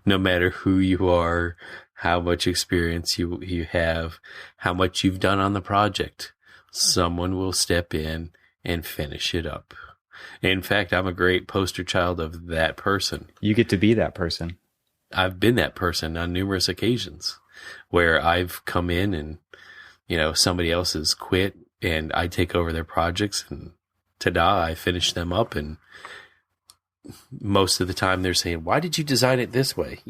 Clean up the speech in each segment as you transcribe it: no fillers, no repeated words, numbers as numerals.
No matter who you are, how much experience you have, how much you've done on the project, someone will step in and finish it up. In fact, I'm a great poster child of that person. You get to be that person. I've been that person on numerous occasions where I've come in and, somebody else has quit and I take over their projects and ta-da, I finish them up. And most of the time they're saying, why did you design it this way?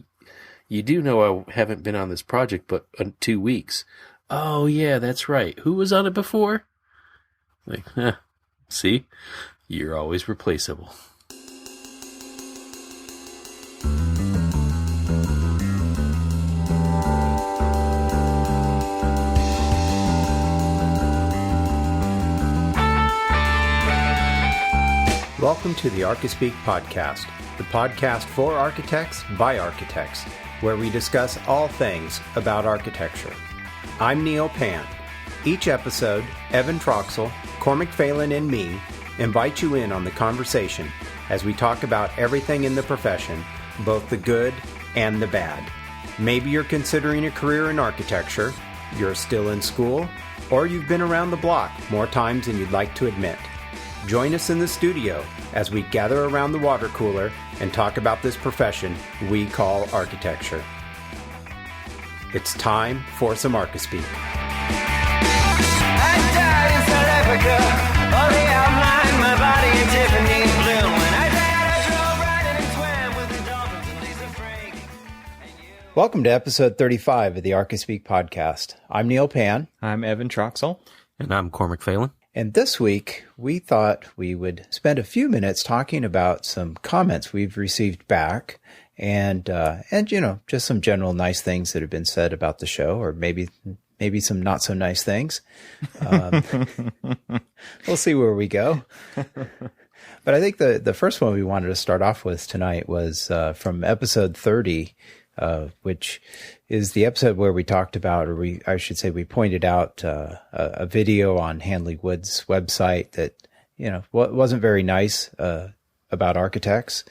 You do know I haven't been on this project but 2 weeks. Oh, yeah, that's right. Who was on it before? Like, see, you're always replaceable. Welcome to the Archispeak podcast, the podcast for architects by architects, where we discuss all things about architecture. I'm Neil Pan. Each episode, Evan Troxel, Cormac Phelan, and me invite you in on the conversation as we talk about everything in the profession, both the good and the bad. Maybe you're considering a career in architecture, you're still in school, or you've been around the block more times than you'd like to admit. Join us in the studio as we gather around the water cooler and talk about this profession we call architecture. It's time for some Archispeak. I died in South Africa, only outlined my body in Tiffany blue. When I died, I drove right in and swam with the dolphins and Lisa Frank. Welcome to episode 35 of the Archispeak podcast. I'm Neil Pan. I'm Evan Troxel. And I'm Cormac Phelan. And this week, we thought we would spend a few minutes talking about some comments we've received back and just some general nice things that have been said about the show, or maybe some not so nice things. We'll see where we go. But I think the first one we wanted to start off with tonight was from episode 30, which is the episode where we talked about, we pointed out a video on Hanley Wood's website that, wasn't very nice about architects.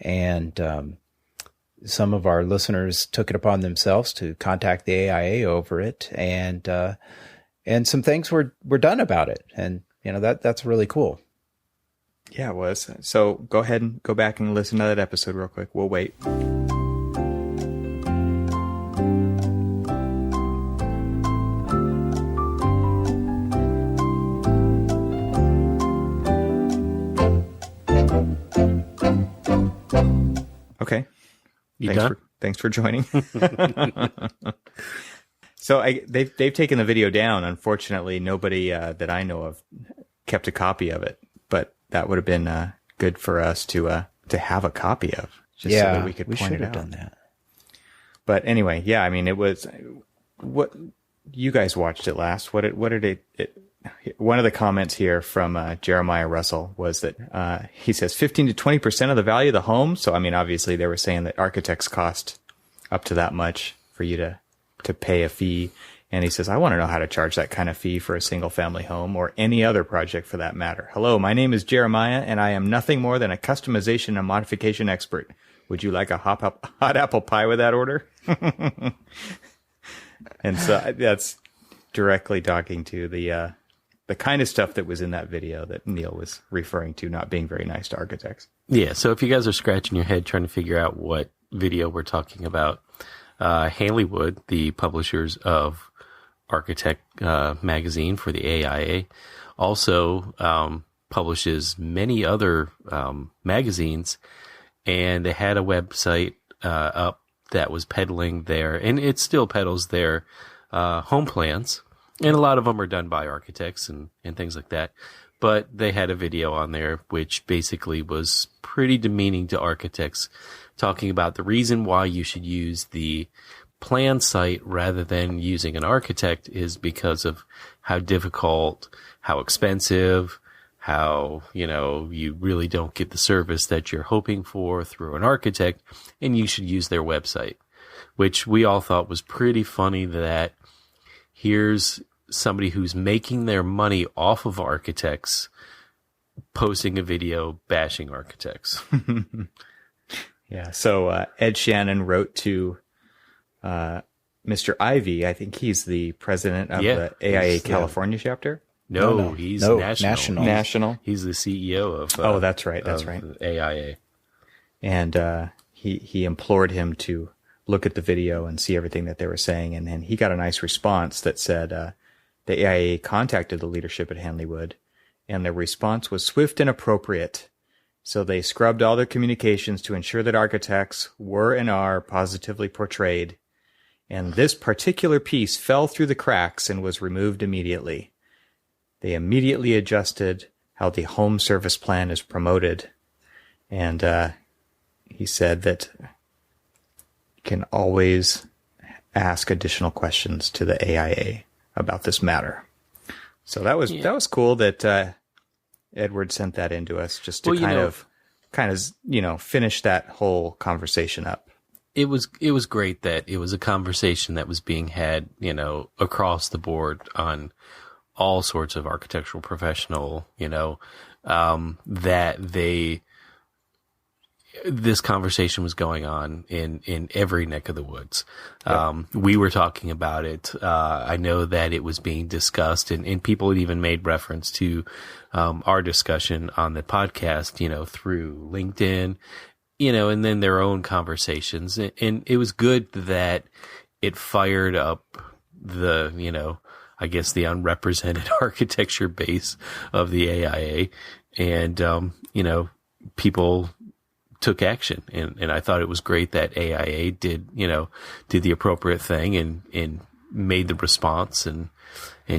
And some of our listeners took it upon themselves to contact the AIA over it. And some things were done about it. And, that's really cool. Yeah, it was. So go ahead and go back and listen to that episode real quick. We'll wait. Okay. Thanks for joining. So they've taken the video down. Unfortunately, nobody that I know of kept a copy of it. But that would have been good for us to have a copy of, so that we could point it out. Done that. But anyway, yeah. I mean, it was what you guys watched it last. What did it? One of the comments here from Jeremiah Russell was that he says 15 to 20% of the value of the home. So, I mean, obviously they were saying that architects cost up to that much for you to pay a fee. And he says, I want to know how to charge that kind of fee for a single family home or any other project for that matter. Hello, my name is Jeremiah and I am nothing more than a customization and modification expert. Would you like a hot apple pie with that order? And so that's directly talking to the kind of stuff that was in that video that Neil was referring to, not being very nice to architects. Yeah, so if you guys are scratching your head trying to figure out what video we're talking about, Hanley Wood, the publishers of Architect magazine for the AIA, also publishes many other magazines, and they had a website up that was peddling their, and it still peddles their home plans. And a lot of them are done by architects and things like that. But they had a video on there which basically was pretty demeaning to architects, talking about the reason why you should use the plan site rather than using an architect is because of how difficult, how expensive, how, you really don't get the service that you're hoping for through an architect, and you should use their website, which we all thought was pretty funny that here's somebody who's making their money off of architects posting a video bashing architects. Yeah. So Ed Shannon wrote to Mr. Ivey. I think he's the president of the AIA California chapter. No, he's national. National. He's the CEO of. Oh, that's right. That's right. AIA. And he implored him to look at the video and see everything that they were saying. And then he got a nice response that said the AIA contacted the leadership at Hanley Wood, and their response was swift and appropriate. So they scrubbed all their communications to ensure that architects were and are positively portrayed. And this particular piece fell through the cracks and was removed immediately. They immediately adjusted how the home service plan is promoted. And he said that you can always ask additional questions to the AIA about this matter. So that was cool that Edward sent that into us just to kind of finish that whole conversation up. It was great that it was a conversation that was being had, across the board on all sorts of architectural professional, this conversation was going on in every neck of the woods. Yep. We were talking about it. I know that it was being discussed and people had even made reference to, our discussion on the podcast, through LinkedIn, and then their own conversations. And it was good that it fired up the, I guess the unrepresented architecture base of the AIA, and, people took action. And I thought it was great that AIA did the appropriate thing and made the response and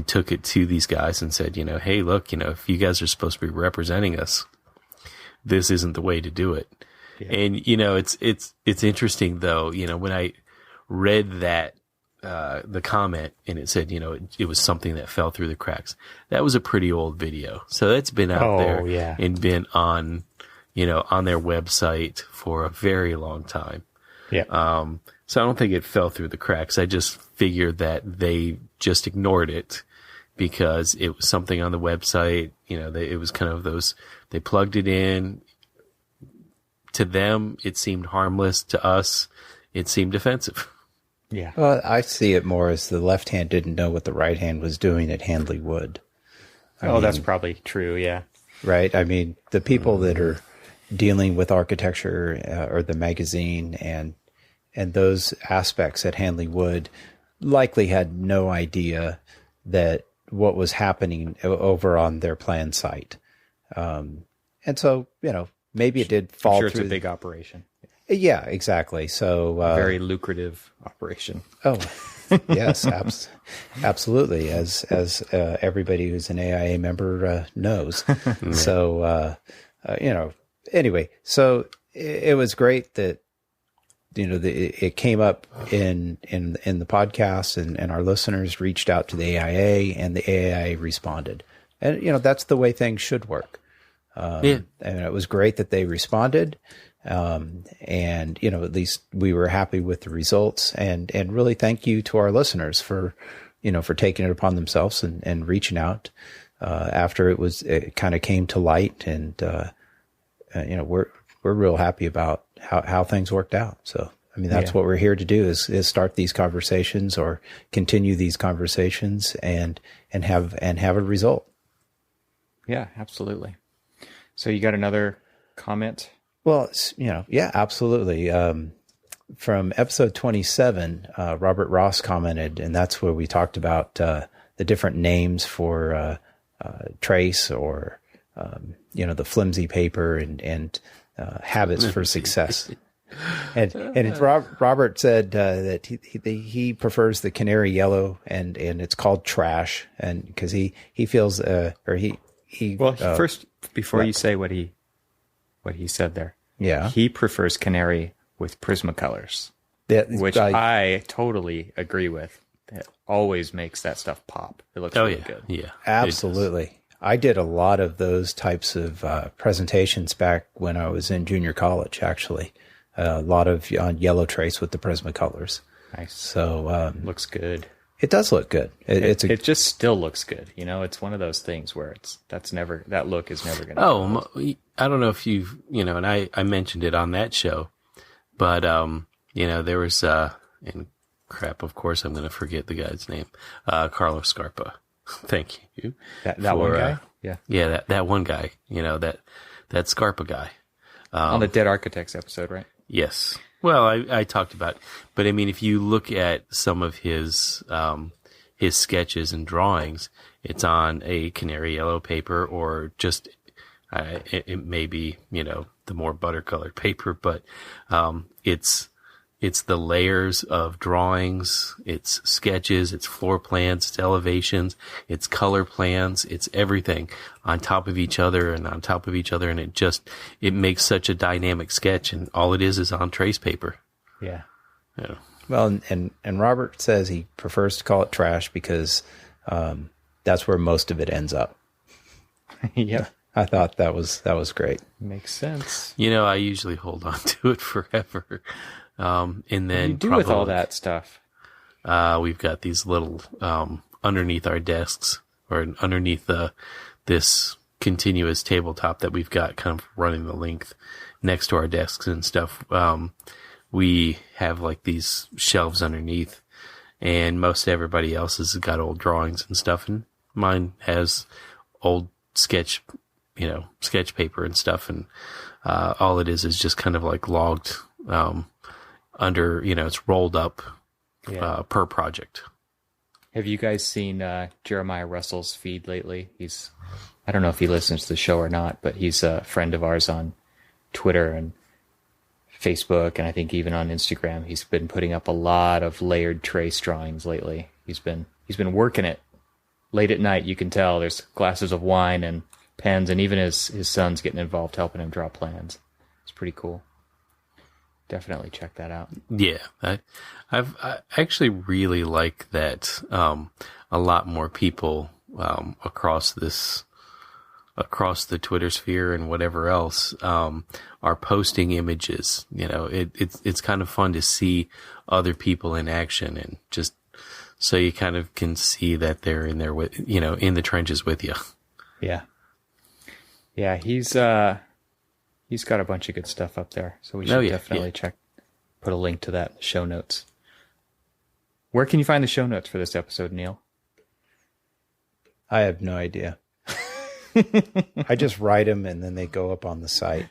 took it to these guys and said, hey, look, if you guys are supposed to be representing us, this isn't the way to do it. Yeah. And, it's interesting though, when I read that, the comment and it said, it was something that fell through the cracks. That was a pretty old video. So that's been out there and been on, on their website for a very long time. Yeah. So I don't think it fell through the cracks. I just figured that they just ignored it because it was something on the website. It was kind of they plugged it in. To them, it seemed harmless. To us, it seemed offensive. Yeah. Well, I see it more as the left hand didn't know what the right hand was doing at Handley Wood. I mean, that's probably true. Yeah. Right. I mean, the people that are dealing with architecture or the magazine and those aspects at Handley Wood likely had no idea that what was happening over on their planned site. And so, maybe it did fall through. It's a big operation. Yeah, exactly. So very lucrative operation. Oh, yes, absolutely. As everybody who's an AIA member knows. Yeah. So anyway, so it was great that it came up in the podcast and our listeners reached out to the AIA and the AIA responded, and that's the way things should work. And it was great that they responded. And at least we were happy with the results and really thank you to our listeners for taking it upon themselves and reaching out, after it kind of came to light and, we're real happy about how things worked out. So, I mean, that's what we're here to do is start these conversations or continue these conversations and have a result. Yeah, absolutely. So you got another comment? Well, yeah, absolutely. From episode 27, Robert Ross commented, and that's where we talked about the different names for trace or, the flimsy paper and habits for success. And Robert said that he prefers the canary yellow and it's called trash, and because he feels first before you say what he said there. Yeah. He prefers canary with Prismacolors, which I totally agree with. It always makes that stuff pop. It looks really good. Yeah. Absolutely. I did a lot of those types of presentations back when I was in junior college, actually. A lot of on yellow trace with the Prismacolors. Nice. So looks good. It does look good. It just still looks good. It's one of those things where that look is never going to. Oh, I don't know if you've, and I mentioned it on that show. But, there was, and crap, of course, I'm going to forget the guy's name. Carlos Scarpa. Thank you. That one guy? Yeah. Yeah, that one guy, that Scarpa guy. On the Dead Architects episode, right? Yes. Well, I talked about, but I mean, if you look at some of his sketches and drawings, it's on a canary yellow paper or just, it may be, the more butter-colored paper, but it's the layers of drawings, it's sketches, it's floor plans, it's elevations, it's color plans, it's everything on top of each other and on top of each other. And it makes such a dynamic sketch. And all it is on trace paper. Yeah. Yeah. Well, and Robert says he prefers to call it trash because that's where most of it ends up. Yeah. I thought that was great. Makes sense. I usually hold on to it forever. And then what do you do with all that stuff? We've got these little, underneath our desks or underneath this continuous tabletop that we've got kind of running the length next to our desks and stuff. We have like these shelves underneath, and most everybody else has got old drawings and stuff. And mine has old sketch paper and stuff. And, all it is just kind of like logged, under, it's rolled up, per project. Have you guys seen Jeremiah Russell's feed lately? I don't know if he listens to the show or not, but he's a friend of ours on Twitter and Facebook, and I think even on Instagram. He's been putting up a lot of layered trace drawings lately. He's been working it late at night. You can tell there's glasses of wine and pens, and even his son's getting involved helping him draw plans. It's pretty cool. Definitely check that out. Yeah, I actually really like that. A lot more people across the Twitter sphere and whatever else are posting images. It's kind of fun to see other people in action, and just so you kind of can see that they're in there with in the trenches with you. Yeah, yeah. He's got a bunch of good stuff up there, so we should definitely check. Put a link to that in the show notes. Where can you find the show notes for this episode, Neil? I have no idea. I just write them and then they go up on the site.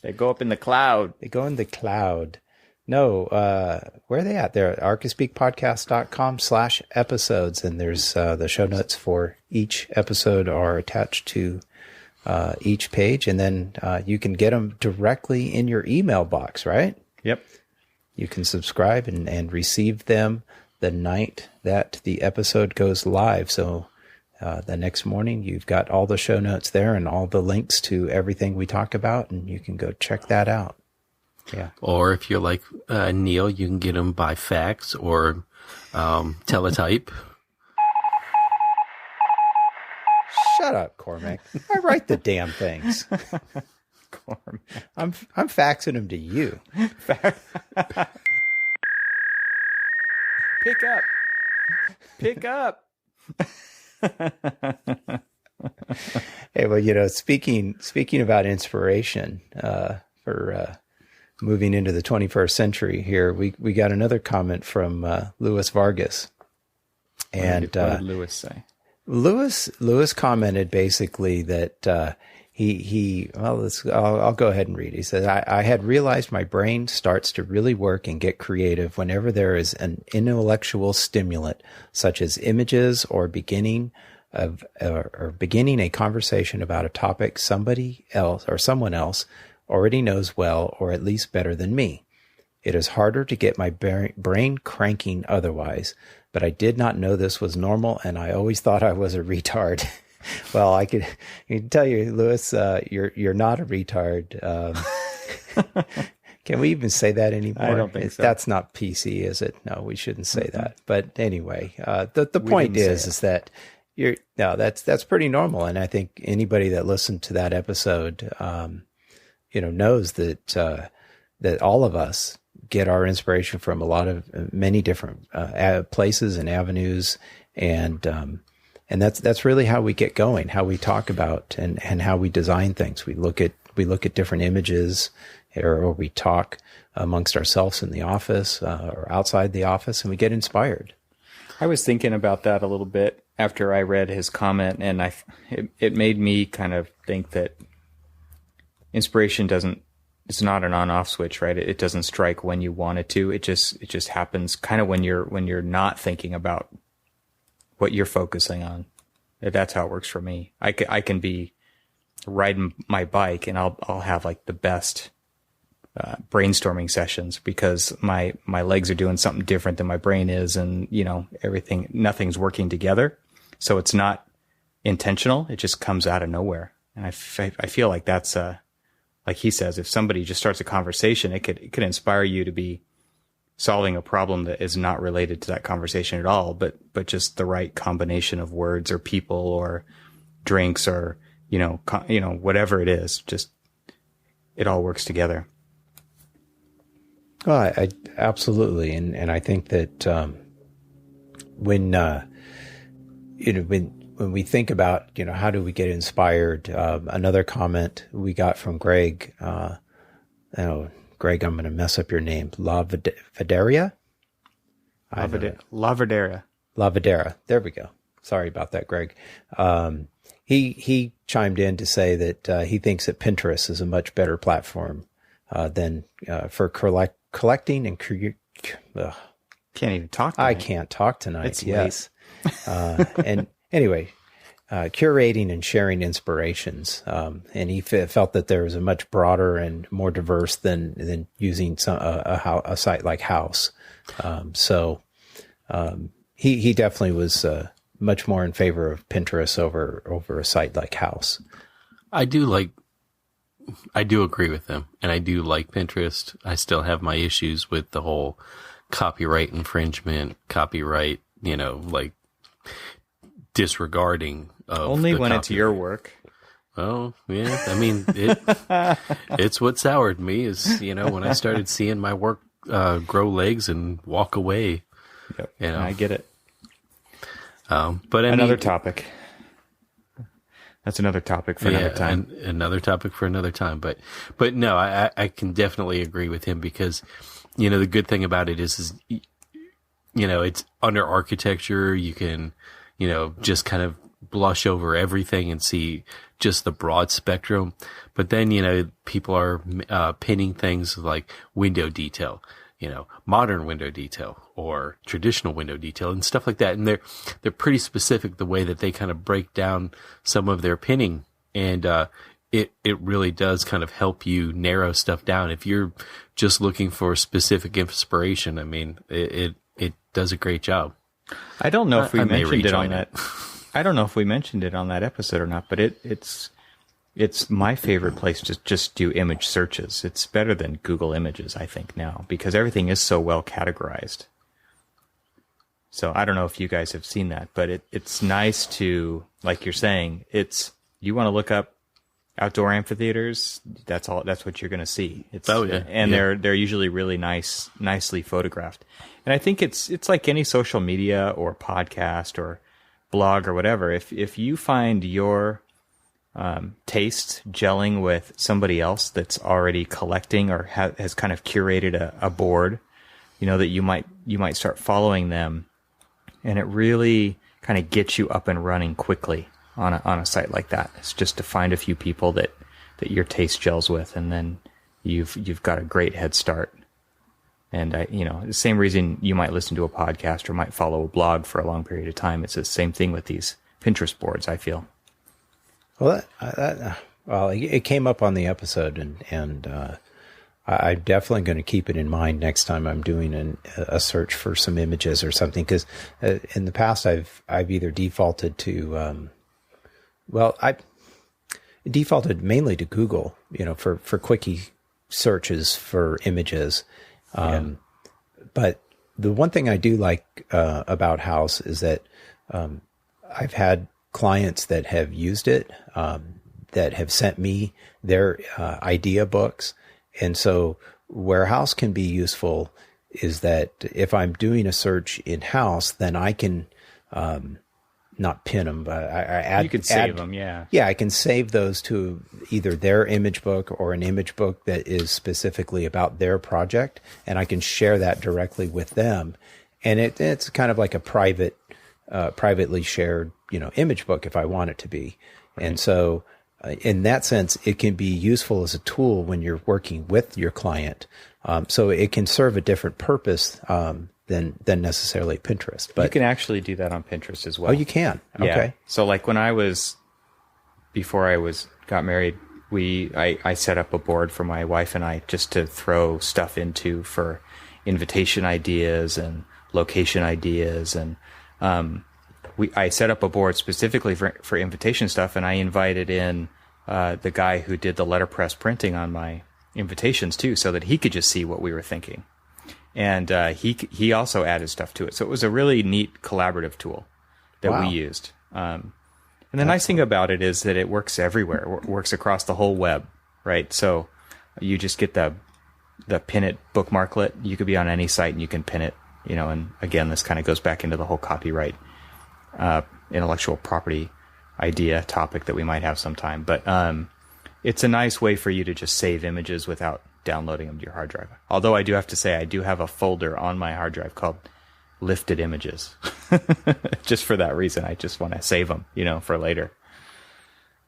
They go up in the cloud. They go in the cloud. No, where are they at? They're at archispeakpodcast.com/episodes, and there's the show notes for each episode are attached to each page, and then you can get them directly in your email box, right? Yep. You can subscribe and receive them the night that the episode goes live. So the next morning, you've got all the show notes there and all the links to everything we talk about, and you can go check that out. Yeah. Or if you're like Neil, you can get them by fax or teletype. Shut up, Cormac. I write the damn things. Cormac. I'm faxing them to you. Pick up. Hey, well, speaking about inspiration for moving into the 21st century here, we got another comment from Louis Vargas. And what did Louis say? Louis commented basically that I'll go ahead and read. He says, I had realized my brain starts to really work and get creative whenever there is an intellectual stimulant, such as images or beginning a conversation about a topic somebody else or someone else already knows well, or at least better than me. It is harder to get my brain cranking otherwise, but I did not know this was normal, and I always thought I was a retard. Well, I can tell you, Louis, you're not a retard. Can we even say that anymore? I don't think so. That's not PC, is it? No, we shouldn't say that. But anyway, the point is that that's pretty normal, and I think anybody that listened to that episode, knows that all of us get our inspiration from many different places and avenues, and that's really how we get going, how we talk about and how we design things. We look at we look at different images, or we talk amongst ourselves in the office or outside the office, and we get inspired. I was thinking about that a little bit after I read his comment, and it made me kind of think that inspiration it's not an on-off switch, right? It doesn't strike when you want it to. It just happens kind of when you're not thinking about what you're focusing on. That's how it works for me. I can be riding my bike and I'll have like the best brainstorming sessions because my legs are doing something different than my brain is, and nothing's working together. So it's not intentional. It just comes out of nowhere. And I feel like that's like he says, if somebody just starts a conversation, it could inspire you to be solving a problem that is not related to that conversation at all, but just the right combination of words or people or drinks or, whatever it is, just it all works together. Well, I absolutely. And I think that, when we think about, how do we get inspired? Another comment we got from Greg, Greg, I'm going to mess up your name. Lavadera? Lavadera. There we go. Sorry about that, Greg. He chimed in to say that he thinks that Pinterest is a much better platform than for collecting and can't even talk tonight. I can't talk tonight. It's yes. And anyway, curating and sharing inspirations. And he felt that there was a much broader and more diverse than using a site like House. He definitely was much more in favor of Pinterest over a site like House. I do agree with him, and I do like Pinterest. I still have my issues with the whole copyright infringement, disregarding of only when it's your work. Oh, yeah. I mean, it's what soured me is, when I started seeing my work grow legs and walk away. Yep. I get it. But another topic. That's another topic for another time. Another topic for another time. But no, I can definitely agree with him because, the good thing about it is, it's under architecture. You can, just kind of blush over everything and see just the broad spectrum. But then, people are pinning things like window detail, modern window detail or traditional window detail and stuff like that. And they're pretty specific the way that they kind of break down some of their pinning. And it really does kind of help you narrow stuff down. If you're just looking for specific inspiration, I mean, it does a great job. I don't know if we mentioned it on that. I don't know if we mentioned it on that episode or not, but it's my favorite place to just do image searches. It's better than Google Images, I think, now, because everything is so well categorized. So I don't know if you guys have seen that, but it's nice to, like you're saying, you want to look up outdoor amphitheaters, that's what you're going to see. They're usually really nicely photographed. And I think it's like any social media or podcast or blog or whatever. If you find your taste gelling with somebody else that's already collecting or has kind of curated a board, that you might start following them, and it really kind of gets you up and running quickly on a site like that. It's just to find a few people that your taste gels with, and then you've got a great head start. And the same reason you might listen to a podcast or might follow a blog for a long period of time. It's the same thing with these Pinterest boards, I feel. Well, it came up on the episode, and I'm definitely going to keep it in mind next time I'm doing a search for some images or something. Because in the past, I've either defaulted to, I defaulted mainly to Google, for quickie searches for images. But the one thing I do like about House is that I've had clients that have used it, that have sent me their idea books. And so where House can be useful is that if I'm doing a search in House, then I can not pin them, but I add. You could save them, yeah. Yeah, I can save those to either their image book or an image book that is specifically about their project, and I can share that directly with them. And it's kind of like a privately shared, image book if I want it to be. Right. And so in that sense, it can be useful as a tool when you're working with your client. So it can serve a different purpose than necessarily Pinterest. But you can actually do that on Pinterest as well. Oh, you can? Okay. Yeah. So like before I got married, I set up a board for my wife and I just to throw stuff into for invitation ideas and location ideas. And I set up a board specifically for invitation stuff, and I invited in the guy who did the letterpress printing on my invitations too, so that he could just see what we were thinking. And he also added stuff to it. So it was a really neat collaborative tool that we used. And the nice thing about it is that it works everywhere. It works across the whole web, right? So you just get the pin it bookmarklet. You could be on any site and you can pin it, and again, this kind of goes back into the whole copyright, intellectual property idea topic that we might have sometime. But it's a nice way for you to just save images without downloading them to your hard drive. Although I do have to say, I do have a folder on my hard drive called lifted images. Just for that reason. I just want to save them, for later.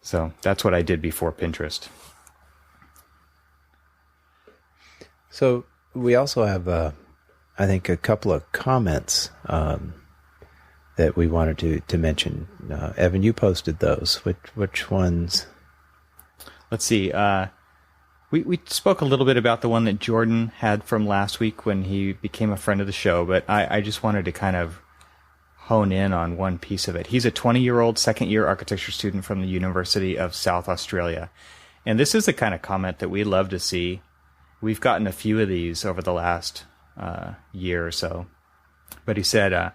So that's what I did before Pinterest. So we also have, I think, a couple of comments that we wanted to mention. Evan, you posted those. Which ones? Let's see. We spoke a little bit about the one that Jordan had from last week when he became a friend of the show, but I just wanted to kind of hone in on one piece of it. He's a 20-year-old second-year architecture student from the University of South Australia. And this is the kind of comment that we love to see. We've gotten a few of these over the last year or so. But he said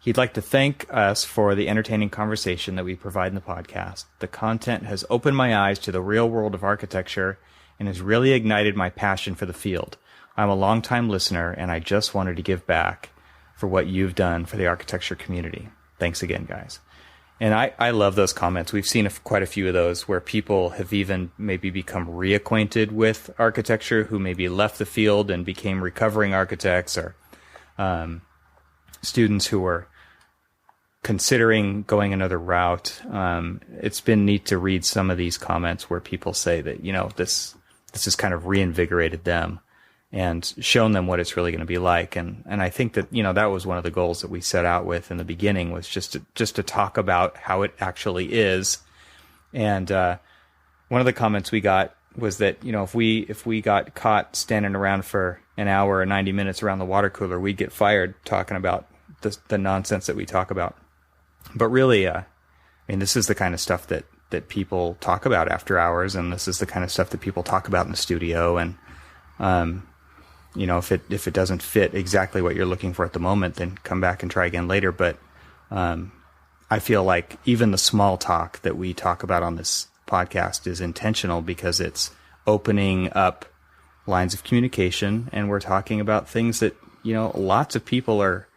he'd like to thank us for the entertaining conversation that we provide in the podcast. The content has opened my eyes to the real world of architecture and has really ignited my passion for the field. I'm a longtime listener, and I just wanted to give back for what you've done for the architecture community. Thanks again, guys. And I love those comments. We've seen quite a few of those where people have even maybe become reacquainted with architecture, who maybe left the field and became recovering architects, or students who were considering going another route. It's been neat to read some of these comments where people say that, this has kind of reinvigorated them and shown them what it's really going to be like. And I think that, that was one of the goals that we set out with in the beginning, was just to talk about how it actually is. And one of the comments we got was that, if we got caught standing around for an hour or 90 minutes around the water cooler, we'd get fired talking about the nonsense that we talk about. But really, this is the kind of stuff that people talk about after hours, and this is the kind of stuff that people talk about in the studio. And, if it doesn't fit exactly what you're looking for at the moment, then come back and try again later. But I feel like even the small talk that we talk about on this podcast is intentional, because it's opening up lines of communication, and we're talking about things that, lots of people are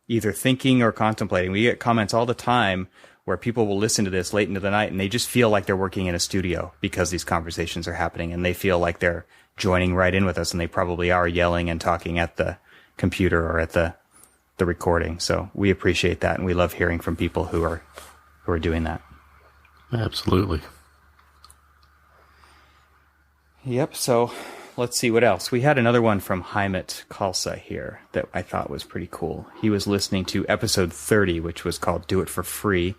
either thinking or contemplating. We get comments all the time where people will listen to this late into the night and they just feel like they're working in a studio because these conversations are happening, and they feel like they're joining right in with us, and they probably are yelling and talking at the computer or at the recording. So we appreciate that, and we love hearing from people who are doing that. Absolutely. Yep. So let's see what else. We had another one from Heimat Kalsa here that I thought was pretty cool. He was listening to episode 30, which was called Do It for Free.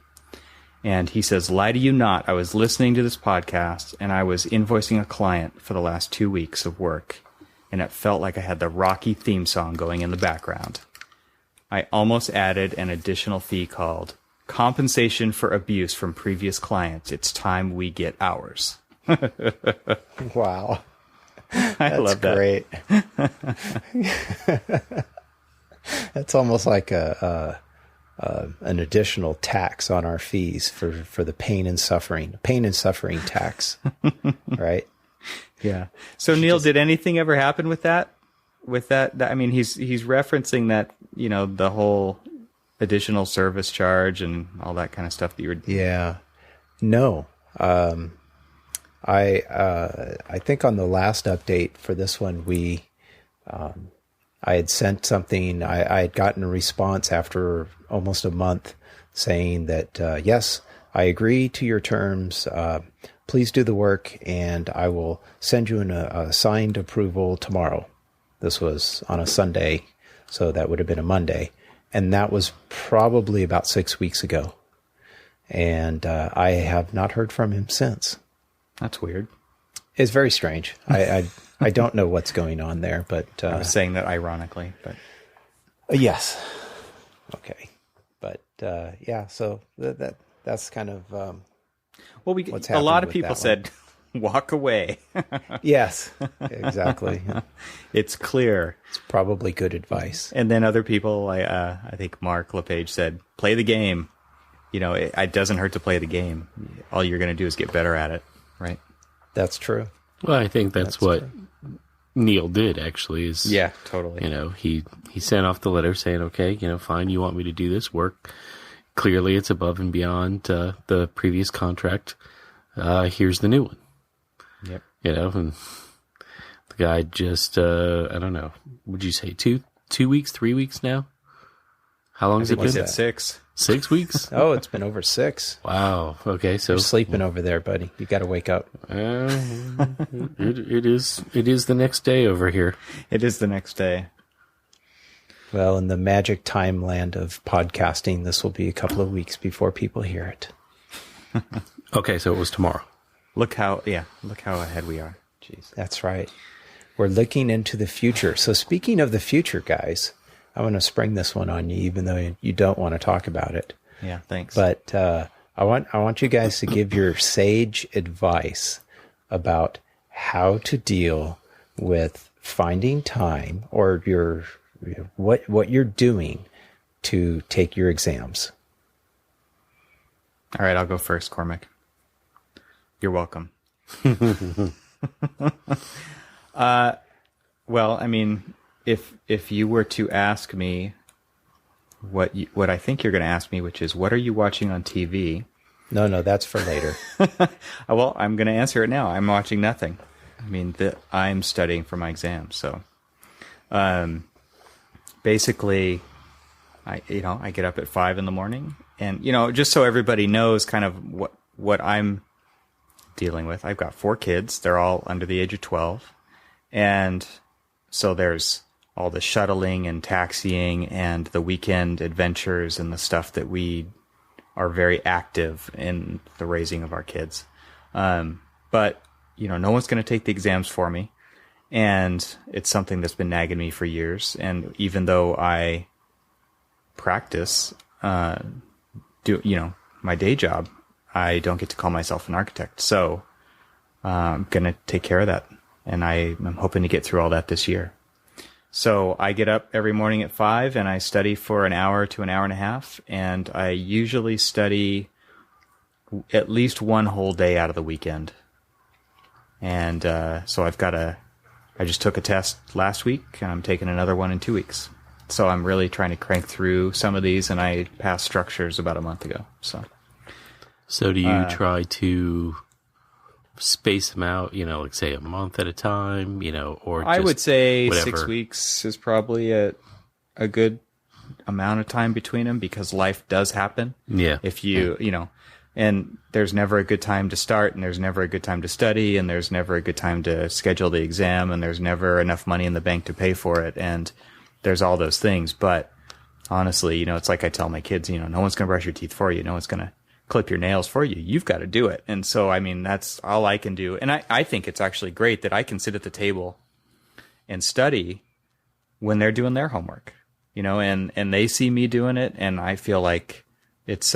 And he says, lie to you not, I was listening to this podcast and I was invoicing a client for the last 2 weeks of work, and it felt like I had the Rocky theme song going in the background. I almost added an additional fee called compensation for abuse from previous clients. It's time we get ours. Wow. I love that. Great. That's almost like an additional tax on our fees for the pain and suffering tax, right? Yeah. So Neil, did anything ever happen with that? He's referencing that, the whole additional service charge and all that kind of stuff that you were? Yeah. No. I think on the last update for this one, I had sent something. I had gotten a response after almost a month saying that, yes, I agree to your terms. Please do the work, and I will send you a signed approval tomorrow. This was on a Sunday, so that would have been a Monday. And that was probably about 6 weeks ago. And I have not heard from him since. That's weird. It's very strange. I don't know what's going on there, but I was saying that ironically, but yes. Okay. But yeah, so that's kind of well, what's a lot of happened with people that said walk away. Yes, exactly. It's clear. It's probably good advice. And then other people, I think Mark LePage said, play the game. You know, it doesn't hurt to play the game. All you're going to do is get better at it, right? That's true. Well, I think that's what Neil did, actually. Is Yeah, totally. You know, he sent off the letter saying, okay, you know, fine, you want me to do this work. Clearly, it's above and beyond the previous contract. Here's the new one. Yep. You know, and the guy just, I don't know, would you say 2 weeks, 3 weeks now? How long has it He been? said 6. 6 weeks? Oh, it's been over 6. Wow. Okay, so You're sleeping over there, buddy. You got to wake up. it is the next day over here. It is the next day. Well, in the magic time land of podcasting, this will be a couple of weeks before people hear it. Okay, so it was tomorrow. Look how ahead we are. Jeez. That's right. We're looking into the future. So speaking of the future, guys, I want to spring this one on you, even though you don't want to talk about it. Yeah, thanks. But I want you guys to give your sage advice about how to deal with finding time or what you're doing to take your exams. All right, I'll go first, Cormac. You're welcome. Well, I mean, if you were to ask me what I think you're going to ask me, which is what are you watching on TV? No, that's for later. Well, I'm going to answer it now. I'm watching nothing. I mean, I'm studying for my exam. So, basically, I get up at 5 a.m, and just so everybody knows kind of what I'm dealing with. I've got 4 kids. They're all under the age of 12, and so there's all the shuttling and taxiing and the weekend adventures and the stuff that we are very active in the raising of our kids. But, no one's going to take the exams for me. And it's something that's been nagging me for years. And even though I practice, my day job, I don't get to call myself an architect. So I'm going to take care of that. And I'm hoping to get through all that this year. So I get up every morning at 5 and I study for an hour to an hour and a half. And I usually study at least one whole day out of the weekend. And so I just took a test last week and I'm taking another one in 2 weeks. So I'm really trying to crank through some of these, and I passed structures about a month ago. So do you try to space them out, like say a month at a time, or just I would say whatever? 6 weeks is probably a good amount of time between them, because life does happen. Yeah. If and there's never a good time to start, and there's never a good time to study, and there's never a good time to schedule the exam, and there's never enough money in the bank to pay for it, and there's all those things. But honestly, it's like I tell my kids, no one's going to brush your teeth for you. No one's going to clip your nails for you. You've got to do it. And so, I mean, that's all I can do. And I think it's actually great that I can sit at the table and study when they're doing their homework, and they see me doing it. And I feel like it's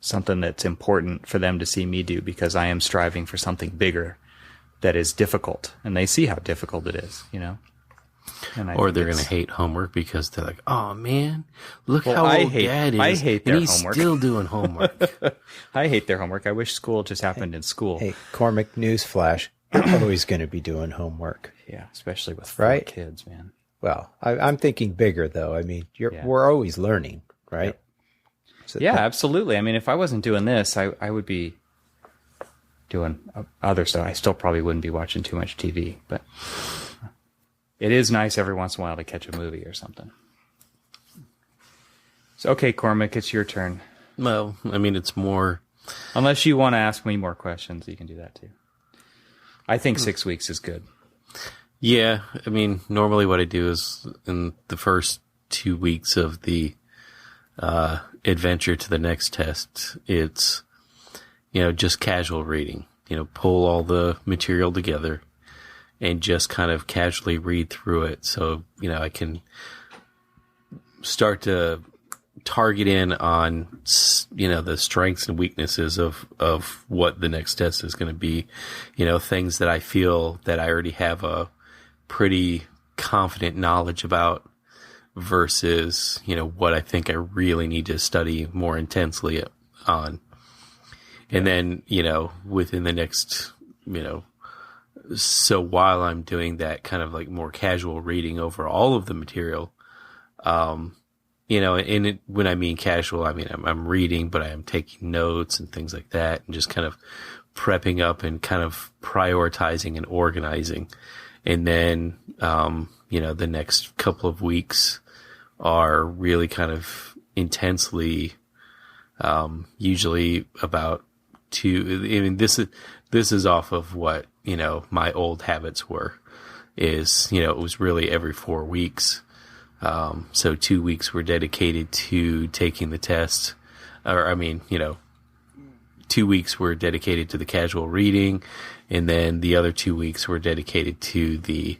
something that's important for them to see me do, because I am striving for something bigger that is difficult, and they see how difficult it is, Or they're going to hate homework because they're like, oh man, look Well, how I old hate- Dad is. I hate their and he's homework." still doing homework. I hate their homework. I wish school just happened in school. Hey, Cormac, newsflash. You're always going to be doing homework. Yeah, especially with 4 Right? kids, man. Well, I'm thinking bigger, though. I mean, Yeah. we're always learning, right? Yeah, absolutely. I mean, if I wasn't doing this, I would be doing other stuff. I still probably wouldn't be watching too much TV, but it is nice every once in a while to catch a movie or something. So, okay, Cormac, it's your turn. Well, I mean, it's more... Unless you want to ask me more questions, you can do that too. I think 6 weeks is good. Yeah, I mean, normally what I do is in the first 2 weeks of the adventure to the next test, it's, just casual reading. Pull all the material together and just kind of casually read through it. So, I can start to target in on, the strengths and weaknesses of what the next test is going to be. Things that I feel that I already have a pretty confident knowledge about versus, what I think I really need to study more intensely on. And then, within the next, so while I'm doing that kind of like more casual reading over all of the material, when I mean casual, I mean, I'm reading, but I am taking notes and things like that and just kind of prepping up and kind of prioritizing and organizing. And then, the next couple of weeks are really kind of intensely, usually about this is off of what, my old habits were it was really every 4 weeks. So 2 weeks were dedicated to taking the test, 2 weeks were dedicated to the casual reading, and then the other 2 weeks were dedicated to the,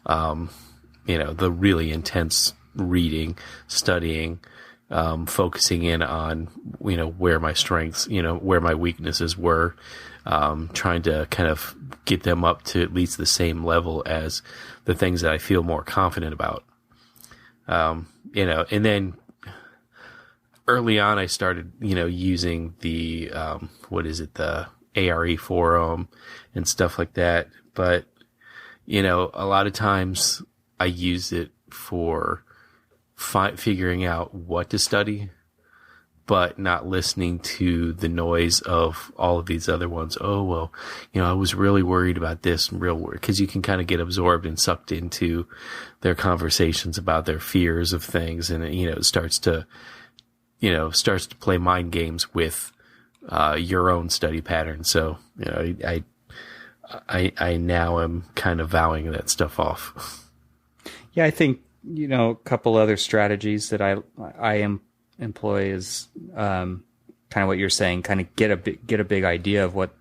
the really intense reading, studying, focusing in on, where my strengths, where my weaknesses were, trying to kind of get them up to at least the same level as the things that I feel more confident about. And then early on I started, using the, the ARE forum and stuff like that. But, a lot of times I use it for figuring out what to study, but not listening to the noise of all of these other ones. Oh, well, I was really worried about this because you can kind of get absorbed and sucked into their conversations about their fears of things. And, it starts to play mind games with, your own study pattern. So, I now am kind of vowing that stuff off. Yeah, I think, a couple other strategies that I employ is kind of what you're saying, kind of get a big idea of what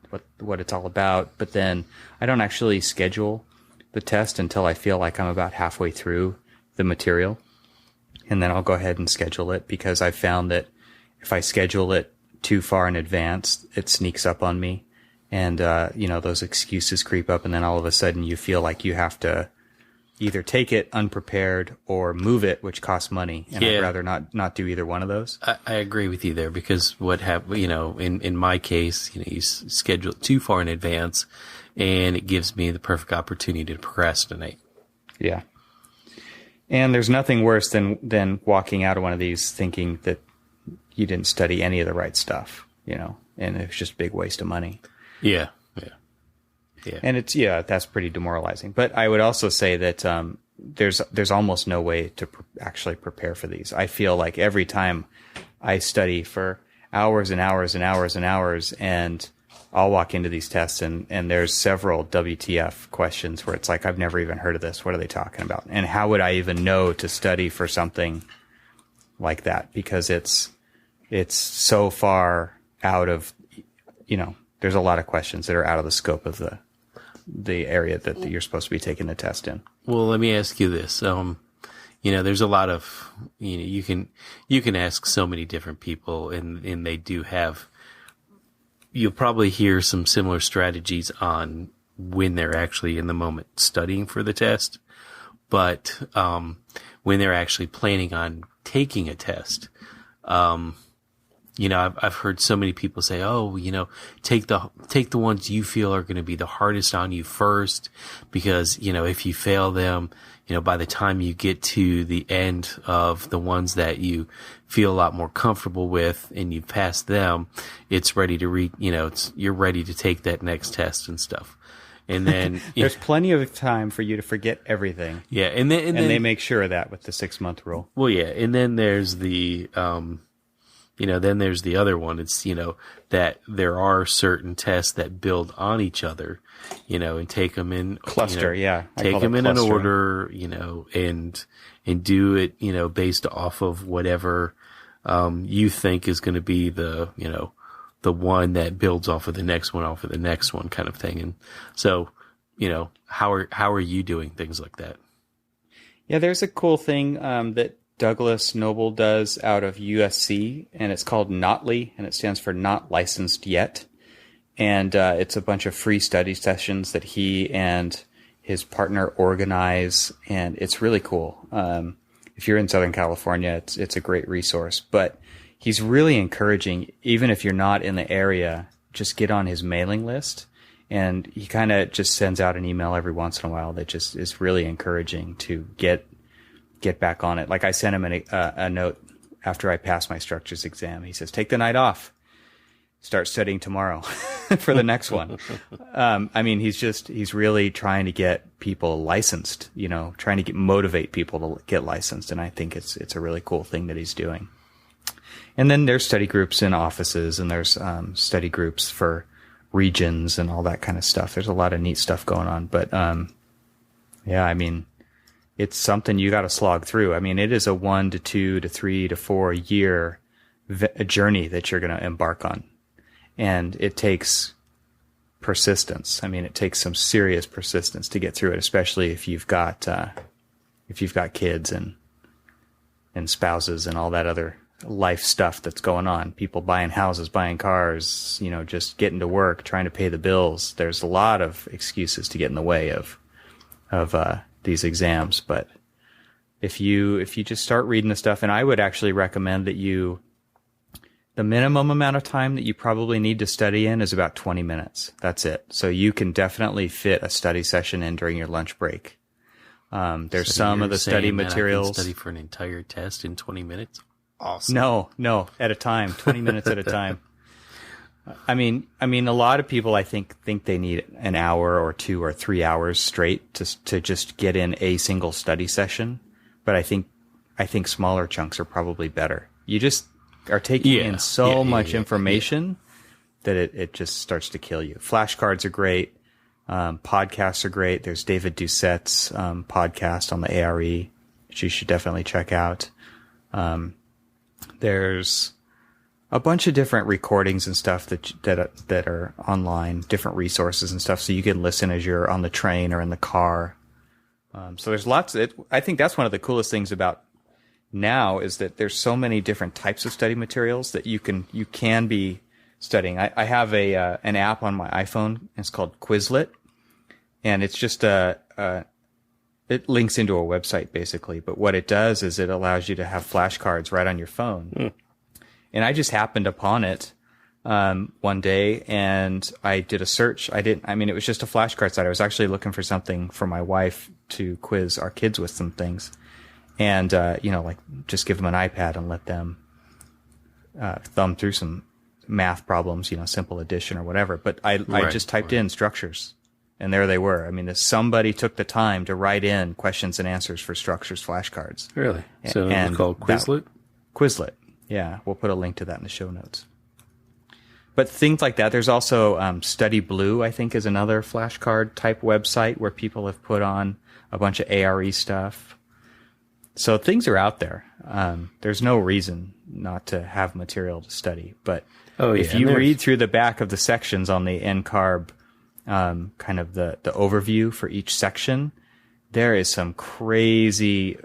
it's all about. But then I don't actually schedule the test until I feel like I'm about halfway through the material. And then I'll go ahead and schedule it, because I found that if I schedule it too far in advance, it sneaks up on me. And, those excuses creep up, and then all of a sudden you feel like you have to either take it unprepared or move it, which costs money. And I'd rather not do either one of those. I agree with you there, because what happened, in my case, you schedule it too far in advance, and it gives me the perfect opportunity to procrastinate. Yeah. And there's nothing worse than walking out of one of these thinking that you didn't study any of the right stuff, and it's just a big waste of money. Yeah. And that's pretty demoralizing. But I would also say that there's almost no way to actually prepare for these. I feel like every time I study for hours and hours and hours and hours, and I'll walk into these tests and there's several WTF questions where it's like, I've never even heard of this. What are they talking about? And how would I even know to study for something like that? Because it's so far out of, there's a lot of questions that are out of the scope of the area that you're supposed to be taking the test in. Well, let me ask you this. There's a lot of, you can ask so many different people, and they do have, you'll probably hear some similar strategies on when they're actually in the moment studying for the test. But, when they're actually planning on taking a test, I've heard so many people say, oh, take the ones you feel are going to be the hardest on you first, because, if you fail them, by the time you get to the end of the ones that you feel a lot more comfortable with and you've passed them, it's ready to you're ready to take that next test and stuff. And then there's plenty of time for you to forget everything. Yeah. And then they make sure of that with the 6-month rule. Well, yeah. And then there's the, then there's the other one. It's, that there are certain tests that build on each other, and take them in cluster. Take them in an order, and do it, based off of whatever, you think is going to be the one that builds off of the next one kind of thing. And so, how are you doing things like that? Yeah, there's a cool thing, that Douglas Noble does out of USC, and it's called NOTLY, and it stands for Not Licensed Yet. And it's a bunch of free study sessions that he and his partner organize, and it's really cool. If you're in Southern California, it's a great resource. But he's really encouraging, even if you're not in the area, just get on his mailing list. And he kind of just sends out an email every once in a while that just is really encouraging to get back on it. Like I sent him a note after I passed my structures exam. He says, take the night off, start studying tomorrow for the next one. He's really trying to get people licensed, trying to motivate people to get licensed. And I think it's a really cool thing that he's doing. And then there's study groups in offices, and there's study groups for regions and all that kind of stuff. There's a lot of neat stuff going on. But it's something you got to slog through. It is a 1 to 2 to 3 to 4 year journey that you're going to embark on. And it takes persistence. It takes some serious persistence to get through it, especially if you've got kids and spouses and all that other life stuff that's going on. People buying houses, buying cars, just getting to work, trying to pay the bills. There's a lot of excuses to get in the way of these exams. But if you just start reading the stuff, and I would actually recommend that the minimum amount of time that you probably need to study in is about 20 minutes. That's it. So you can definitely fit a study session in during your lunch break. There's some of the study materials. I can study for an entire test in 20 minutes. Awesome. No, at a time, 20 minutes at a time. A lot of people, I think they need an hour or 2 or 3 hours straight to just get in a single study session. But I think smaller chunks are probably better. You just are taking in so much information that it just starts to kill you. Flashcards are great. Podcasts are great. There's David Doucette's podcast on the ARE, which you should definitely check out. There's a bunch of different recordings and stuff that are online, different resources and stuff, so you can listen as you're on the train or in the car. So there's lots. I think that's one of the coolest things about now is that there's so many different types of study materials that you can be studying. I have an app on my iPhone. It's called Quizlet, and it's just it links into a website basically. But what it does is it allows you to have flashcards right on your phone. And I just happened upon it one day, and I did a search. It was just a flashcard site. I was actually looking for something for my wife to quiz our kids with some things. And, just give them an iPad and let them thumb through some math problems, simple addition or whatever. But I just typed in structures, and there they were. Somebody took the time to write in questions and answers for structures flashcards. Really? So it's called Quizlet? Quizlet. Yeah, we'll put a link to that in the show notes. But things like that. There's also Study Blue, I think, is another flashcard type website where people have put on a bunch of ARE stuff. So things are out there. There's no reason not to have material to study. But if you read through the back of the sections on the NCARB, kind of the overview for each section, there is some crazy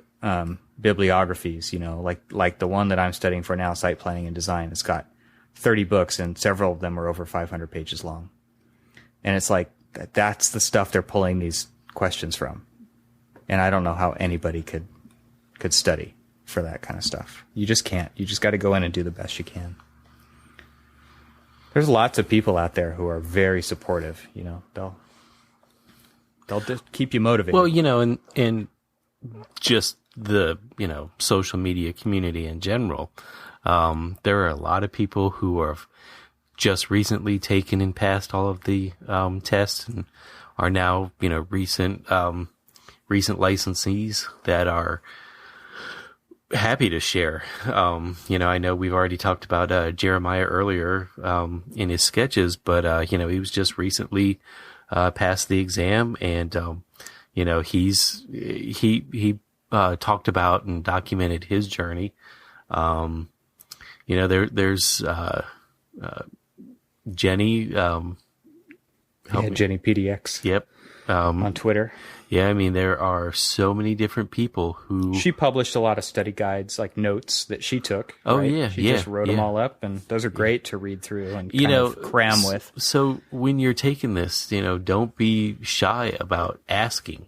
bibliographies, like the one that I'm studying for now, Site Planning and Design. It's got 30 books, and several of them are over 500 pages long. And it's like, that's the stuff they're pulling these questions from. And I don't know how anybody could study for that kind of stuff. You just can't. You just got to go in and do the best you can. There's lots of people out there who are very supportive. You know, they'll just keep you motivated. Well, you know, and just the, you know, social media community in general, there are a lot of people who are just recently taken and passed all of the tests and are now, you know, recent licensees that are happy to share. You know, I know we've already talked about Jeremiah earlier in his sketches, but you know, he was just recently passed the exam, and you know, he talked about and documented his journey. You know, there's Jenny. Jenny PDX. Yep. On Twitter. Yeah, I mean, there are so many different people who... She published a lot of study guides, like notes that she took. Oh, right? yeah, She yeah, just wrote them all up, and those are great to read through and you kind know, of cram with. So when you're taking this, you know, don't be shy about asking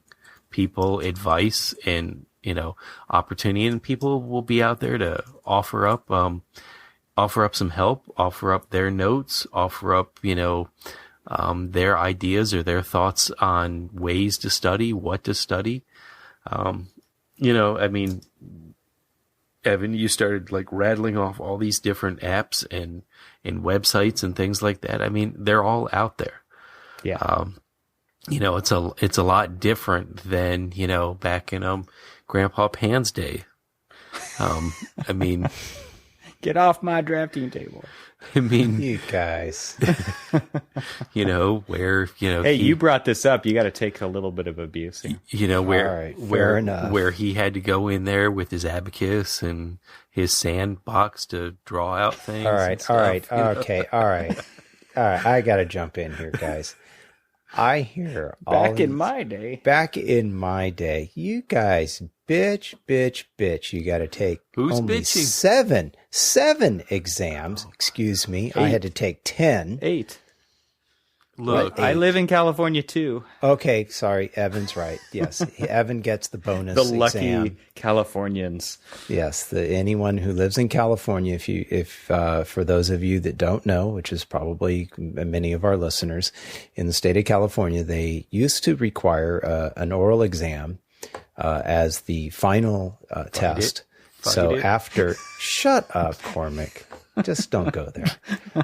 people advice and, you know, opportunity, and people will be out there to offer up some help, offer up their notes, offer up, you know, their ideas or their thoughts on ways to study, what to study. You know, I mean, Evan, you started like rattling off all these different apps and websites and things like that. I mean, they're all out there. Yeah. You know, it's a lot different than, you know, back in, Grandpa Pan's day. I mean, Get off my drafting table. I mean, You guys. you know, where, you know, Hey, you brought this up. You got to take a little bit of abuse. you know, All right, fair enough. where he had to go in there with his abacus and his sandbox to draw out things. All and right, stuff, all right, you know? okay, all right. All right, I got to jump in here, guys. I hear all Back in these- my day. Back in my day, you guys bitch. You got to take Who's only bitching? seven exams. Excuse me. I had to take 10. 8. Look, I live in California too. Okay, sorry. Evan's right. Yes, Evan gets the bonus The lucky exam. Californians. Yes, anyone who lives in California, if for those of you that don't know, which is probably many of our listeners, in the state of California, they used to require an oral exam as the final test. So it. after, shut up, Cormac. Just don't go there.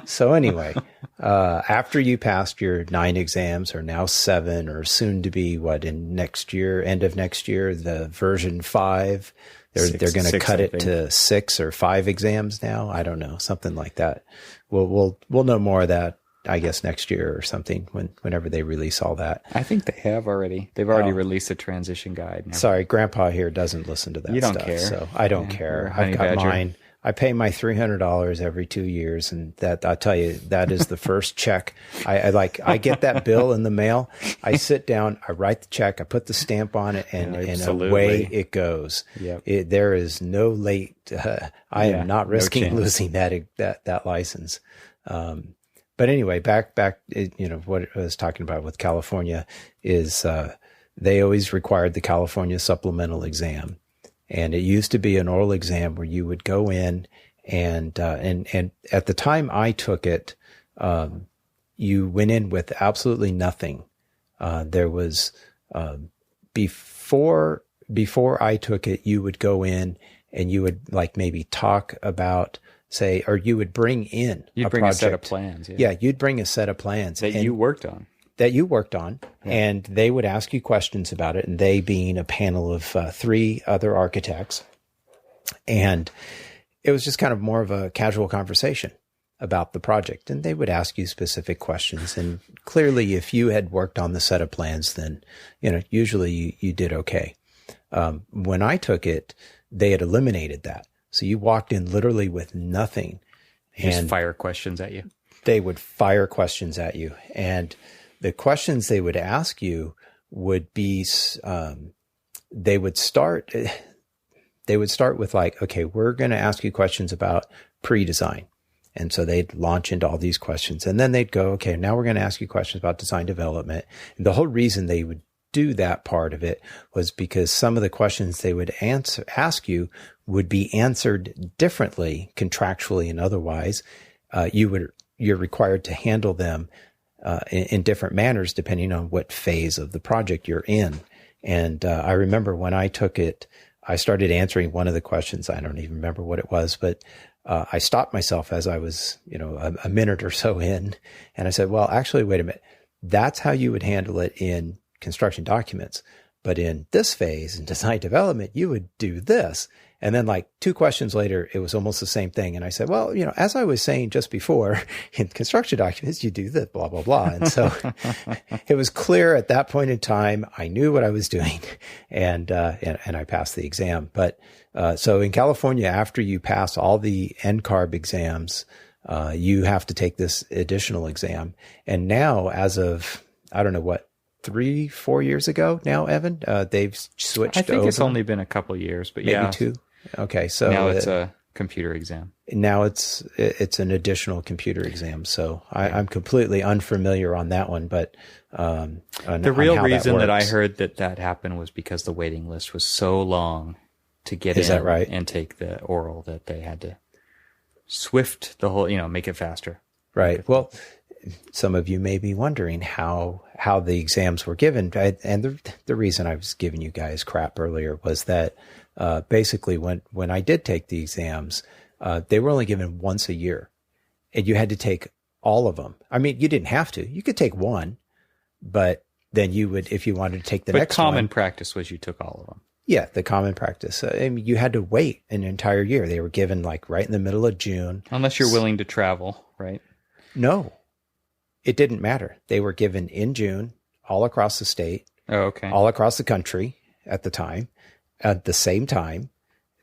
So anyway, after you passed your 9 exams, or now 7, or soon to be in next year, end of next year, the version 5, they're going to 6, cut I it think. to 6 or 5 exams now. I don't know, something like that. We'll know more of that, I guess, next year or something whenever they release all that. I think they have already. They've already released a transition guide now. Sorry, Grandpa here doesn't listen to that You don't stuff, care. so I don't Yeah, care. you're a I've honey got badger. mine. I pay my $300 every 2 years, and that I'll tell you, that is the first check. I get that bill in the mail. I sit down, I write the check, I put the stamp on it, and Absolutely. away it goes. Yep. There is no late. I Yeah, am not no risking chance. losing that license. But anyway, back, what I was talking about with California is they always required the California supplemental exam. And it used to be an oral exam where you would go in and at the time I took it, you went in with absolutely nothing. There was, before I took it, you would go in and you would like maybe talk about, say, or you would bring in You'd bring project. a set of plans. Yeah, you'd bring a set of plans That and- you worked on. that you worked on, and they would ask you questions about it, and they being a panel of 3 other architects. And it was just kind of more of a casual conversation about the project, and they would ask you specific questions. And clearly, if you had worked on the set of plans, then, usually you did okay. When I took it, they had eliminated that. So you walked in literally with nothing. Just And fire questions at you. they would fire questions at you, and the questions they would ask you would be, they would start with like, okay, we're going to ask you questions about pre-design. And so they'd launch into all these questions, and then they'd go, okay, now we're going to ask you questions about design development. And the whole reason they would do that part of it was because some of the questions they would ask you would be answered differently, contractually and otherwise. You would you're required to handle them in different manners depending on what phase of the project you're in. And I remember when I took it, I started answering one of the questions. I don't even remember what it was, but I stopped myself as I was, a minute or so in, and I said, well, actually, wait a minute. That's how you would handle it in construction documents. But in this phase in design development, you would do this. And then like 2 questions later, it was almost the same thing. And I said, well, as I was saying just before, in construction documents, you do this, blah, blah, blah. And so it was clear at that point in time, I knew what I was doing, and I passed the exam. But so in California, after you pass all the NCARB exams, you have to take this additional exam. And now, as of, I don't know what, 3-4 years ago now, Evan, they've switched over. I think it's only been a couple years, but maybe 2. Okay, so now it's a computer exam. Now it's an additional computer exam. So I'm completely unfamiliar on that one, but the real reason that I heard that happened was because the waiting list was so long to get in that right? And take the oral that they had to swift the whole, make it faster. Right. Well, some of you may be wondering how the exams were given. And the reason I was giving you guys crap earlier was that basically when I did take the exams, they were only given once a year, and you had to take all of them. I mean, you didn't have to. You could take one, but then you would, if you wanted to take the next one. But common practice was you took all of them. Yeah, the common practice. I mean, you had to wait an entire year. They were given like right in the middle of June. Unless you're willing to travel, right? No. It didn't matter. They were given in June, all across the state, all across the country at the time, at the same time.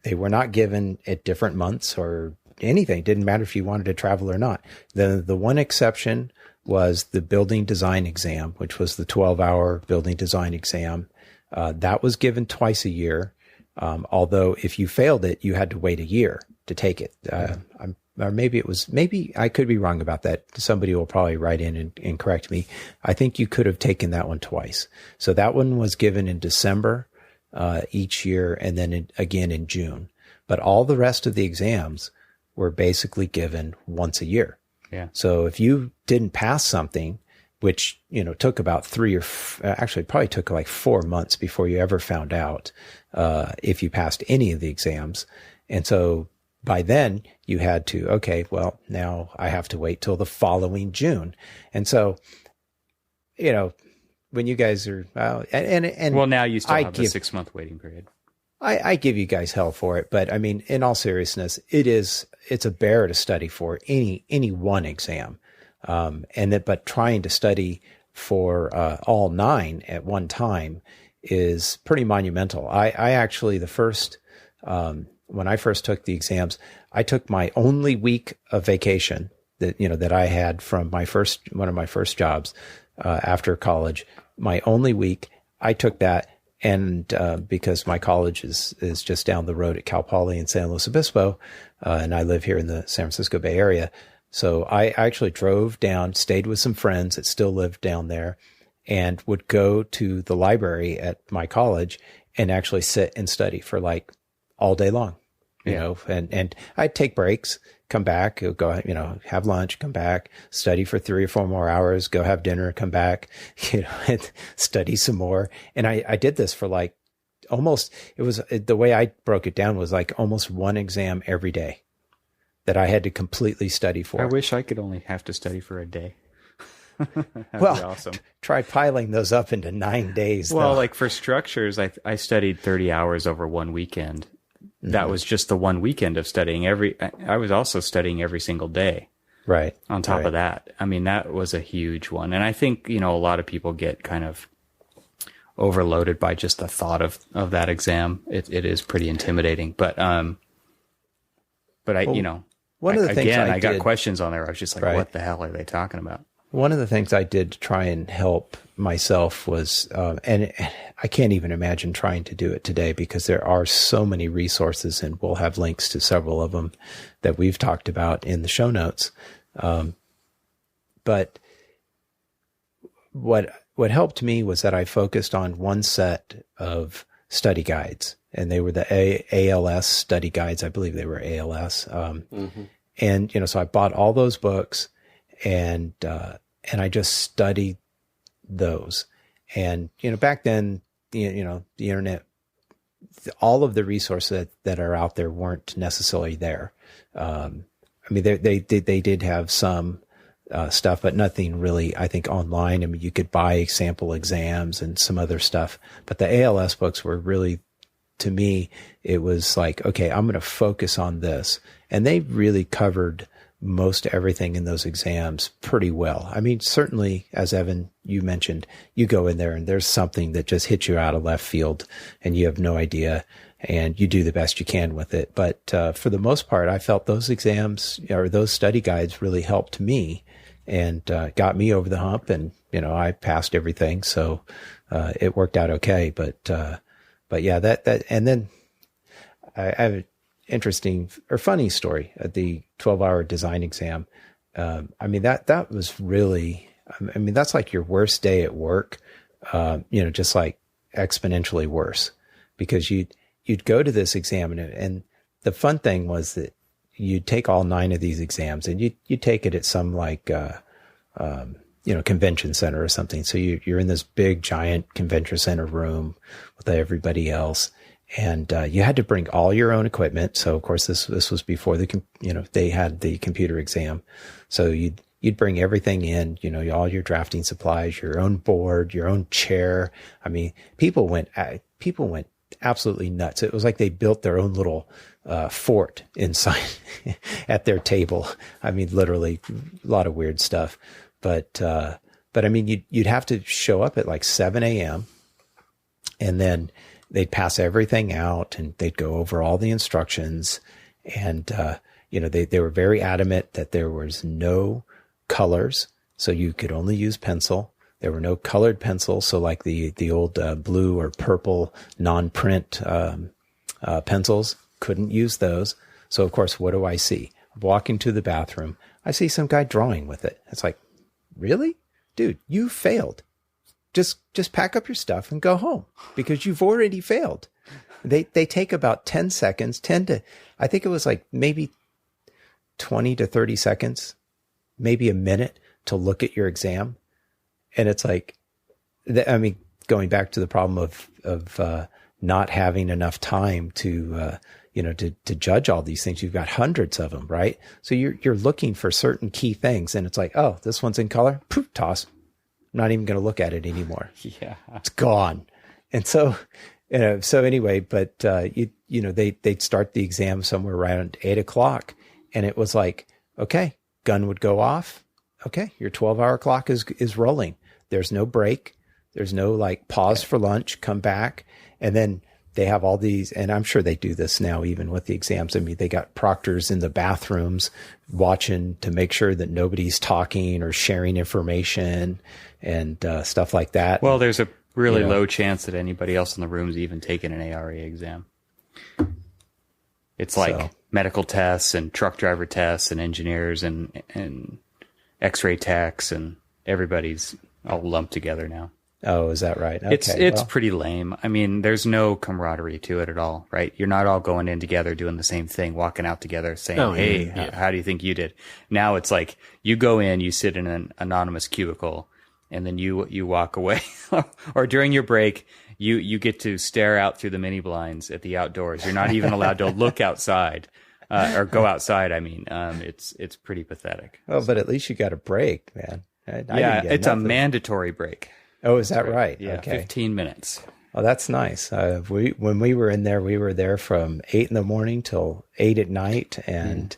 They were not given at different months or anything. It didn't matter if you wanted to travel or not. The one exception was the building design exam, which was the 12-hour building design exam. That was given twice a year. Although if you failed it, you had to wait a year to take it. Or maybe I could be wrong about that. Somebody will probably write in and correct me. I think you could have taken that one twice. So that one was given in December each year, and then again in June. But all the rest of the exams were basically given once a year. Yeah. So if you didn't pass something, which, took about probably took like 4 months before you ever found out if you passed any of the exams. And so by then you had to, okay, well, now I have to wait till the following June. And so, when you guys are, well, now you still have the 6-month waiting period. I give you guys hell for it, but I mean, in all seriousness, it's a bear to study for any one exam. But trying to study for all 9 at one time is pretty monumental. I actually, when I first took the exams, I took my only week of vacation that I had from one of my first jobs after college. My only week, I took that, and because my college is just down the road at Cal Poly in San Luis Obispo, and I live here in the San Francisco Bay Area. So I actually drove down, stayed with some friends that still lived down there, and would go to the library at my college and actually sit and study for like all day long, and I'd take breaks, come back, go, have lunch, come back, study for 3 or 4 more hours, go have dinner, come back, and study some more. And I did this for like the way I broke it down was like almost one exam every day that I had to completely study for. I wish I could only have to study for a day. Well, be awesome. Try piling those up into 9 days. Well, though. like for structures, I studied 30 hours over one weekend. Mm-hmm. That was just the one weekend of studying. I was also studying every single day. Right. On top of that. I mean, that was a huge one. And I think, a lot of people get kind of overloaded by just the thought of that exam. It is pretty intimidating. But one of the things I got questions on there. I was just like, what the hell are they talking about? One of the things I did to try and help myself was, and I can't even imagine trying to do it today because there are so many resources, and we'll have links to several of them that we've talked about in the show notes. But what helped me was that I focused on one set of study guides, and they were the ALS study guides. I believe they were ALS. And, so I bought all those books, and I just studied those. And, back then, the internet, all of the resources that are out there weren't necessarily there. They did have some stuff, but nothing really, I think, online. I mean, you could buy sample exams and some other stuff, but the ALS books were really, to me, it was like, okay, I'm going to focus on this. And they really covered most everything in those exams pretty well. I mean, certainly, as Evan, you mentioned, you go in there and there's something that just hits you out of left field and you have no idea, and you do the best you can with it. But for the most part, I felt those exams or those study guides really helped me and got me over the hump, and I passed everything, so it worked out okay. But yeah, that and then I have an interesting or funny story at the 12-hour design exam. That was really, that's like your worst day at work, just like exponentially worse, because you'd go to this exam, and the fun thing was that you'd take all 9 of these exams, and you take it at some like, convention center or something. So you're in this big giant convention center room with everybody else. And, you had to bring all your own equipment. So of course this was before they had the computer exam. So you'd bring everything in, all your drafting supplies, your own board, your own chair. I mean, people went absolutely nuts. It was like they built their own little fort inside at their table. I mean, literally a lot of weird stuff. But I mean, you'd have to show up at like 7 a.m. and then they'd pass everything out and they'd go over all the instructions. And, they were very adamant that there was no colors. So you could only use pencil. There were no colored pencils. So like the old blue or purple non-print pencils, couldn't use those. So of course, what do I see? Walking to the bathroom, I see some guy drawing with it. It's like, really? Dude, you failed. Just pack up your stuff and go home because you've already failed. They take about 10 seconds, I think it was like maybe 20 to 30 seconds, maybe a minute to look at your exam. And it's like, going back to the problem of not having enough time to judge all these things. You've got hundreds of them, right? So you're looking for certain key things, and it's like, oh, this one's in color, poof, toss. I'm not even going to look at it anymore. Yeah, it's gone. And so, so anyway, but they'd start the exam somewhere around 8 o'clock, and it was like, okay, gun would go off. Okay, your 12-hour clock is rolling. There's no break. There's no like pause for lunch, come back. And then they have all these, and I'm sure they do this now, even with the exams. I mean, they got proctors in the bathrooms watching to make sure that nobody's talking or sharing information and stuff like that. Well, there's a really low chance that anybody else in the room is even taking an ARE exam. It's like medical tests and truck driver tests and engineers and X-ray techs, and everybody's all lumped together now. Oh, is that right? Okay, it's pretty lame. I mean, there's no camaraderie to it at all, right? You're not all going in together doing the same thing, walking out together saying, hey, how do you think you did? Now it's like you go in, you sit in an anonymous cubicle, and then you walk away. Or during your break, you get to stare out through the mini blinds at the outdoors. You're not even allowed to look outside. Or go outside. I mean, it's pretty pathetic. Oh, but at least you got a break, man. It's a mandatory break. Oh, is that right? Yeah, okay. 15 minutes. Oh, that's nice. When we were in there, we were there from 8 in the morning till 8 at night, and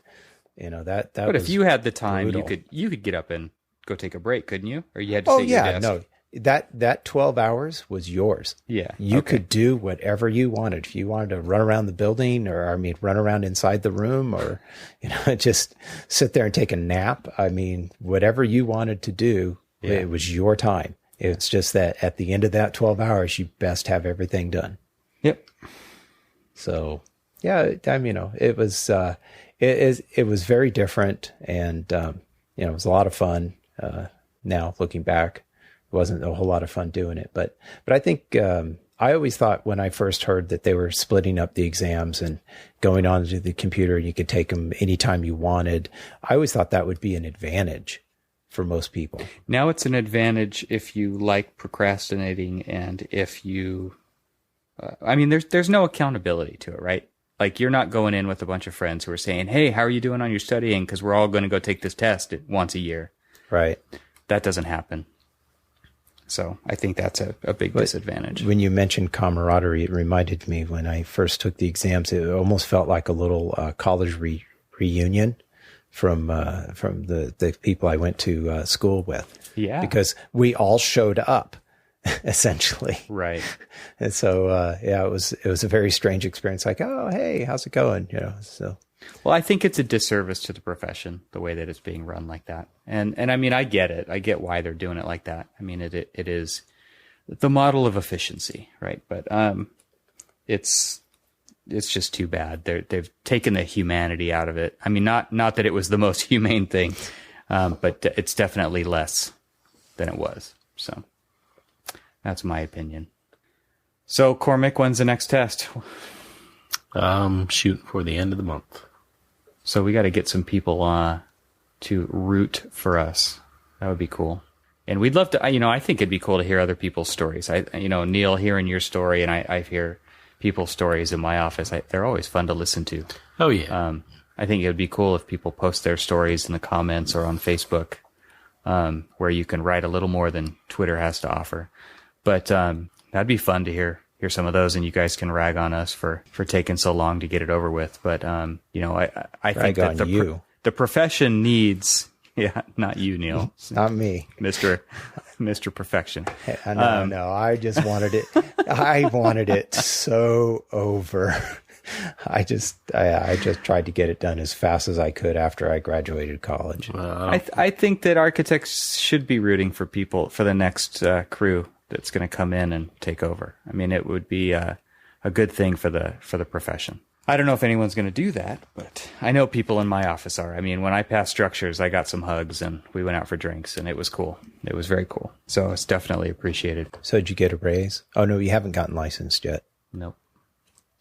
that. But if you had the time, brutal. you could get up and go take a break, couldn't you? Or you had to sit at your desk? No. That 12 hours was yours. Yeah. You could do whatever you wanted. If you wanted to run around the building run around inside the room or, just sit there and take a nap. I mean, whatever you wanted to do, It was your time. It's just that at the end of that 12 hours, you best have everything done. Yep. So yeah, it was very different, and, it was a lot of fun. Now looking back, it wasn't a whole lot of fun doing it, but I think, I always thought when I first heard that they were splitting up the exams and going onto the computer and you could take them anytime you wanted, I always thought that would be an advantage for most people. Now it's an advantage if you like procrastinating and if you, there's no accountability to it, right? Like you're not going in with a bunch of friends who are saying, hey, how are you doing on your studying? Because we're all going to go take this test once a year. Right. That doesn't happen. So I think that's a big disadvantage. When you mentioned camaraderie, it reminded me when I first took the exams, it almost felt like a little college reunion from the people I went to school with. Yeah. Because we all showed up, essentially. Right. And so, it was a very strange experience. Like, oh, hey, how's it going? So. Well, I think it's a disservice to the profession, the way that it's being run like that. And I get it. I get why they're doing it like that. I mean, it is the model of efficiency, right? But it's just too bad. They've taken the humanity out of it. I mean, not that it was the most humane thing, but it's definitely less than it was. So that's my opinion. So, Cormac, when's the next test? Shoot for the end of the month. So we got to get some people to root for us. That would be cool. And we'd love to, I think it'd be cool to hear other people's stories. Neil, hearing your story, and I hear people's stories in my office. They're always fun to listen to. Oh, yeah. I think it would be cool if people post their stories in the comments or on Facebook, where you can write a little more than Twitter has to offer. But that'd be fun to hear some of those, and you guys can rag on us for taking so long to get it over with. But, I think that the profession needs, not you, Neil. Not me. Mr. Perfection. No, I just wanted it. I wanted it so over. I just tried to get it done as fast as I could after I graduated college. I think that architects should be rooting for people, for the next crew that's going to come in and take over. I mean, it would be a good thing for the profession. I don't know if anyone's going to do that, but I know people in my office are. I mean, when I passed structures, I got some hugs and we went out for drinks, and it was cool. It was very cool. So it's definitely appreciated. So did you get a raise? Oh, no, you haven't gotten licensed yet. Nope.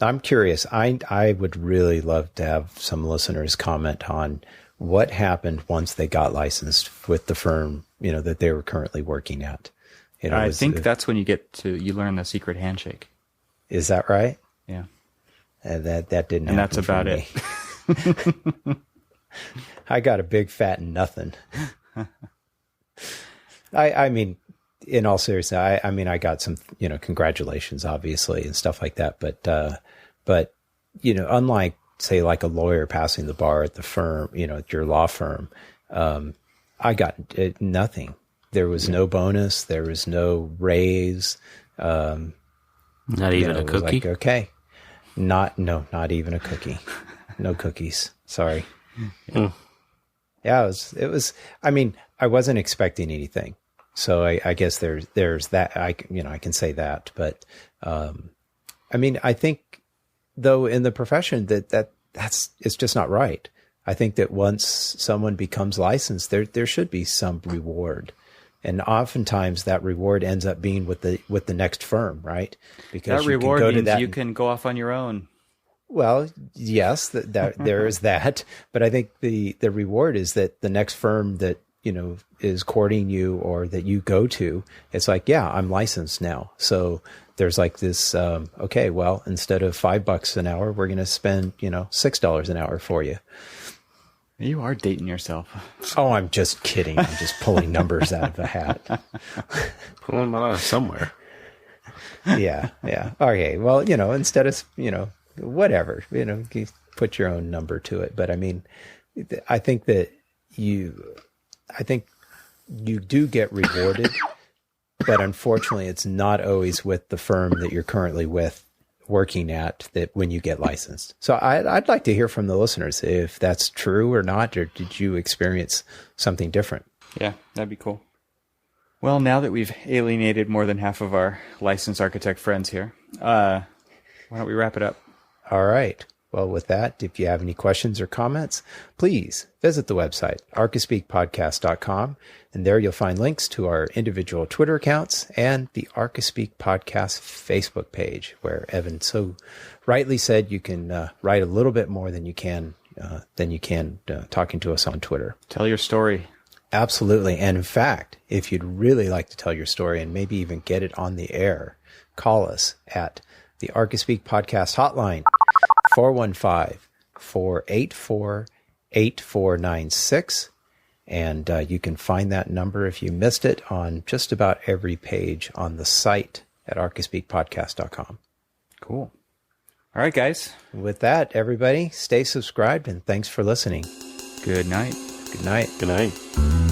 I'm curious. I would really love to have some listeners comment on what happened once they got licensed with the firm, that they were currently working at. I think that's when you learn the secret handshake. Is that right? Yeah. That didn't happen. And that's about it. I got a big fat nothing. I mean, in all seriousness, I got some, congratulations, obviously, and stuff like that. But unlike, say, like a lawyer passing the bar at the firm, at your law firm, I got nothing. There was no bonus. There was no raise. Not even a cookie? Like, okay. Not even a cookie. No cookies. Sorry. Mm. Yeah, it was, I wasn't expecting anything. So I guess there's that. I can say that, but, I think though in the profession that's it's just not right. I think that once someone becomes licensed, there should be some reward. And oftentimes that reward ends up being with the next firm, right? Because that reward means you can go off on your own. Well, yes, that there is that, but I think the reward is that the next firm that is courting you or that you go to, it's like, yeah, I'm licensed now. So there's like this. Okay, well, instead of $5 an hour, we're going to spend $6 an hour for you. You are dating yourself. Oh, I'm just kidding. I'm just pulling numbers out of the hat. Pulling them out of somewhere. Yeah. Okay. Well, instead of, whatever, you put your own number to it. But I think that you do get rewarded, but unfortunately it's not always with the firm that you're currently working at that when you get licensed. So I'd like to hear from the listeners if that's true or not, or did you experience something different? Yeah, that'd be cool. Well, now that we've alienated more than half of our licensed architect friends here, why don't we wrap it up? All right. Well, with that, if you have any questions or comments, please visit the website, archispeakpodcast.com, and there you'll find links to our individual Twitter accounts and the Archispeak Podcast Facebook page, where Evan so rightly said you can write a little bit more than you can talking to us on Twitter. Tell your story. Absolutely. And in fact, if you'd really like to tell your story and maybe even get it on the air, call us at the Archispeak Podcast Hotline, 415-484-8496. And you can find that number if you missed it on just about every page on the site at archispeakpodcast.com. Cool. All right, guys. With that, everybody, stay subscribed and thanks for listening. Good night. Good night. Good night.